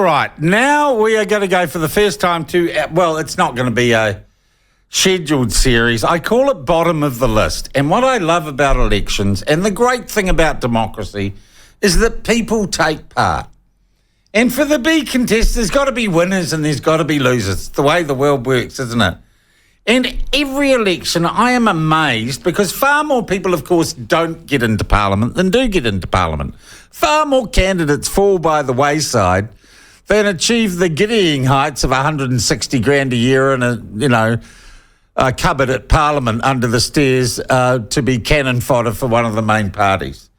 right, now we are going to go for the first time to, well, it's not going to be a scheduled series. I call it bottom of the list. And what I love about elections, and the great thing about democracy, is that people take part. And for the B contest, there's got to be winners and there's got to be losers. It's the way the world works, isn't it? And every election, I am amazed because far more people, of course, don't get into Parliament than do get into Parliament. Far more candidates fall by the wayside than achieve the giddying heights of 160 grand a year and a cupboard at Parliament under the stairs to be cannon fodder for one of the main parties.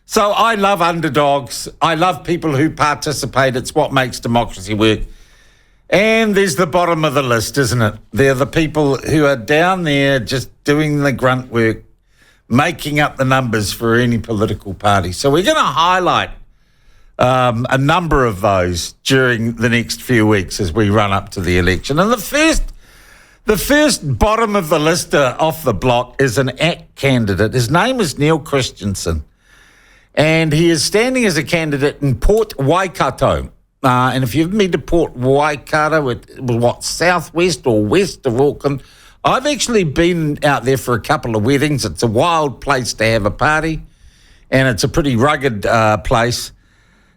So I love underdogs. I love people who participate. It's what makes democracy work. And there's the bottom of the list, isn't it? They're the people who are down there just doing the grunt work, making up the numbers for any political party. So we're going to highlight a number of those during the next few weeks as we run up to the election. And the first bottom of the lister off the block is an ACT candidate. His name is Neil Christensen, and he is standing as a candidate in Port Waikato. And if you've been to Port Waikato, southwest or west of Auckland, I've actually been out there for a couple of weddings. It's a wild place to have a party, and it's a pretty rugged place.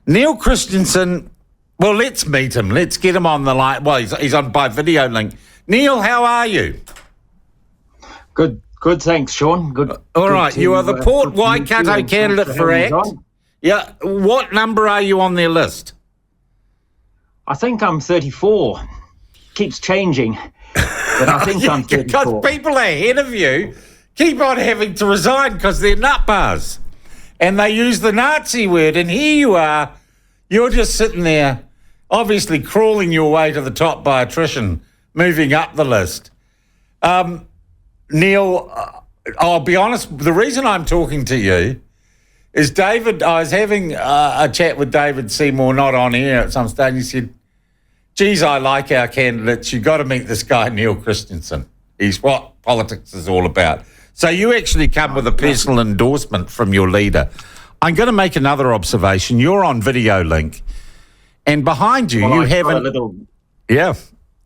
Neil Christensen, well, let's meet him. Let's get him on the line. Well, he's on by video link. Neil, how are you? Good, thanks, Sean. Good. All right, you are the Port Waikato candidate for ACT. Yeah, what number are you on their list? I think I'm 34. Keeps changing, but I think I'm 34. Because people ahead of you keep on having to resign because they're nutbars. And they use the Nazi word, and here you are, you're just sitting there, obviously crawling your way to the top by attrition, moving up the list. Neil, I'll be honest, the reason I'm talking to you is David, I was having a chat with David Seymour, not on air at some stage, and he said, geez, I like our candidates. You've got to meet this guy, Neil Christensen. He's what politics is all about. So you actually come with a personal endorsement from your leader. I'm going to make another observation. You're on video link, and behind you, you have a little... Yeah,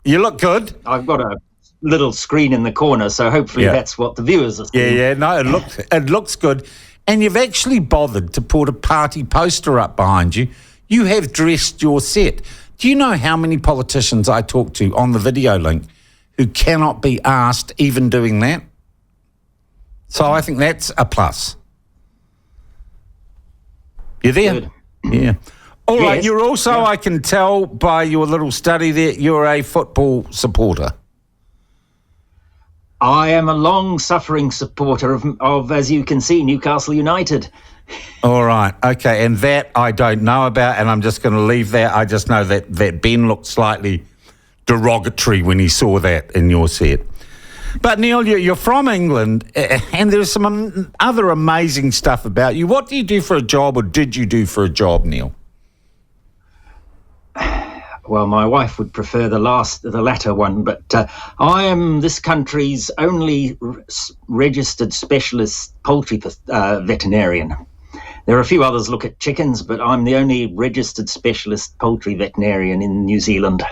you look good. I've got a little screen in the corner, so hopefully that's what the viewers are seeing. Yeah, no, it looks good. And you've actually bothered to put a party poster up behind you. You have dressed your set. Do you know how many politicians I talk to on the video link who cannot be asked even doing that? So I think that's a plus. You there? Good. Yeah. All right, Yes. you're also, I can tell by your little study there, you're a football supporter. I am a long-suffering supporter of, as you can see, Newcastle United. All right, okay, and that I don't know about, and I'm just going to leave that. I just know that Ben looked slightly derogatory when he saw that in your set. But Neil, you're from England, and there's some other amazing stuff about you. What do you do for a job, or did you do for a job, Neil? Well, my wife would prefer the latter one, but I am this country's only registered specialist poultry veterinarian. There are a few others look at chickens, but I'm the only registered specialist poultry veterinarian in New Zealand.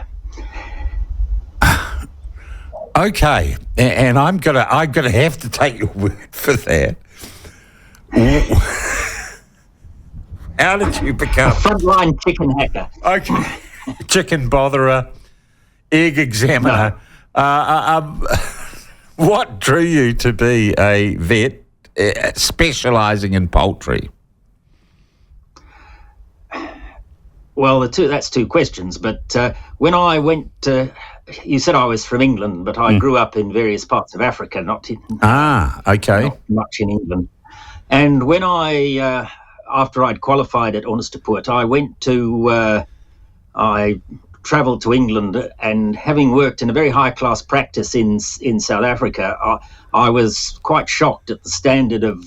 Okay, and I'm gonna have to take your word for that. How did you become frontline chicken hacker? Okay, chicken botherer, egg examiner. No. What drew you to be a vet specialising in poultry? Well, that's two questions. But when I went, you said I was from England, but I grew up in various parts of Africa, not much in England. And when after I'd qualified at Onistaput, I travelled to England, and having worked in a very high-class practice in South Africa, I was quite shocked at the standard of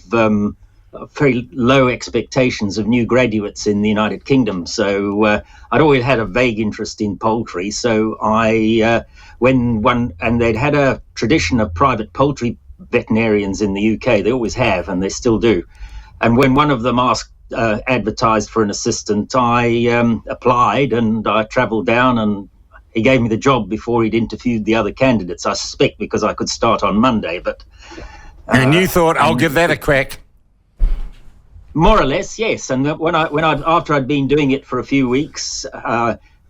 very low expectations of new graduates in the United Kingdom. So I'd always had a vague interest in poultry. So and they'd had a tradition of private poultry veterinarians in the UK. They always have, and they still do. And when one of them asked advertised for an assistant, I applied and I travelled down, and he gave me the job before he'd interviewed the other candidates. I suspect because I could start on Monday, but. And you thought, I'll give that a crack. More or less, yes. And after I'd been doing it for a few weeks,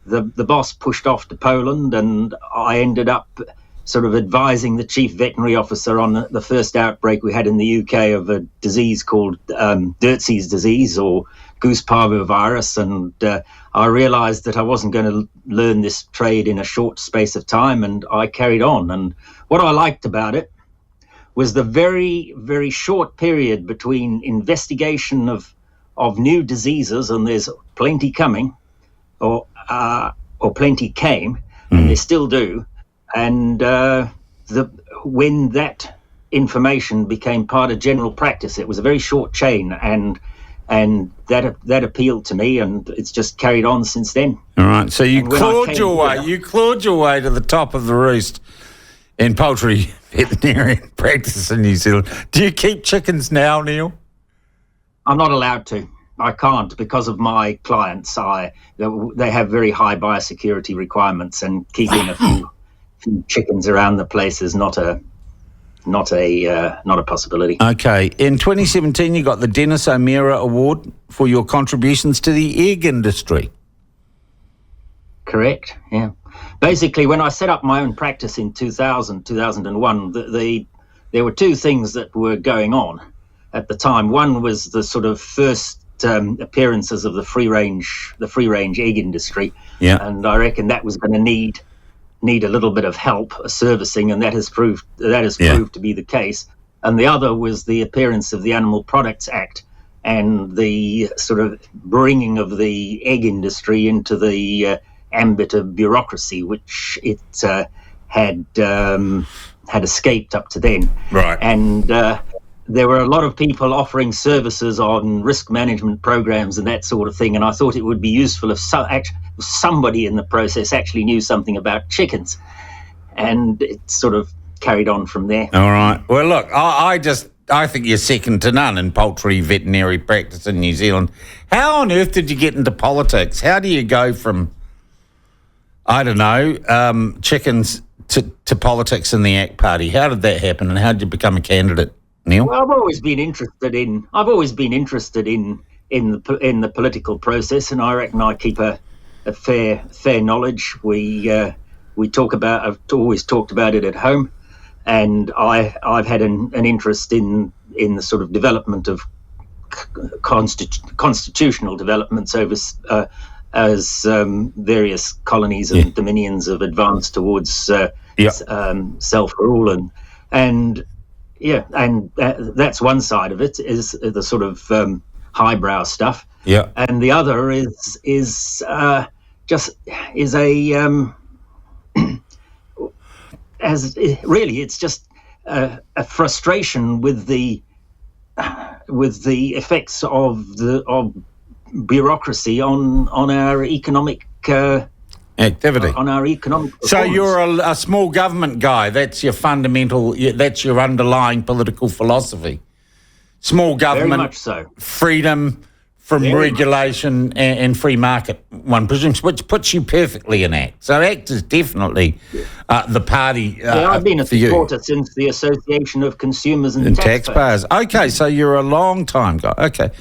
the boss pushed off to Poland, and I ended up sort of advising the chief veterinary officer on the first outbreak we had in the UK of a disease called Dirtse's disease, or goose parvovirus. And I realised that I wasn't going to learn this trade in a short space of time, and I carried on. And what I liked about it was the very, very short period between investigation of new diseases, and there's plenty coming, or plenty came, and they still do. And when that information became part of general practice, it was a very short chain, and that appealed to me, and it's just carried on since then. All right, so you clawed your way to the top of the roost in poultry veterinarian practice in New Zealand. Do you keep chickens now, Neil? I'm not allowed to. I can't because of my clients. They have very high biosecurity requirements, and keeping a few chickens around the place is not a possibility. Okay. In 2017, you got the Dennis O'Meara Award for your contributions to the egg industry. Correct. Yeah. Basically, when I set up my own practice in 2001, there were two things that were going on at the time. One was the sort of first appearances of the free range egg industry, and I reckon that was going to need a little bit of help, servicing, and that has proved to be the case. And the other was the appearance of the Animal Products Act and the sort of bringing of the egg industry into the ambit of bureaucracy, which it had escaped up to then. Right. And there were a lot of people offering services on risk management programs and that sort of thing, and I thought it would be useful if somebody in the process actually knew something about chickens, and it sort of carried on from there. All right. Well, look, I think you're second to none in poultry veterinary practice in New Zealand. How on earth did you get into politics? How do you go from, I don't know, chickens to politics in the ACT Party? How did that happen, and how did you become a candidate, Neil? Well, I've always been interested in the political process, and I reckon I keep a fair knowledge. I've always talked about it at home, and I've had an interest in the sort of development of constitutional developments over as various colonies and dominions have advanced towards self-rule, and that's one side of it, is the sort of highbrow stuff. Yeah. And the other is it's just a frustration with the effects of bureaucration on our economic activity. On our economic performance. So you're a small government guy. That's your fundamental. That's your underlying political philosophy. Small government, very much so. Freedom from regulation and free market, one presumes, which puts you perfectly in ACT. So ACT is definitely the party I've been a supporter since the Association of Consumers and Taxpayers. Okay, so you're a long time guy. Okay.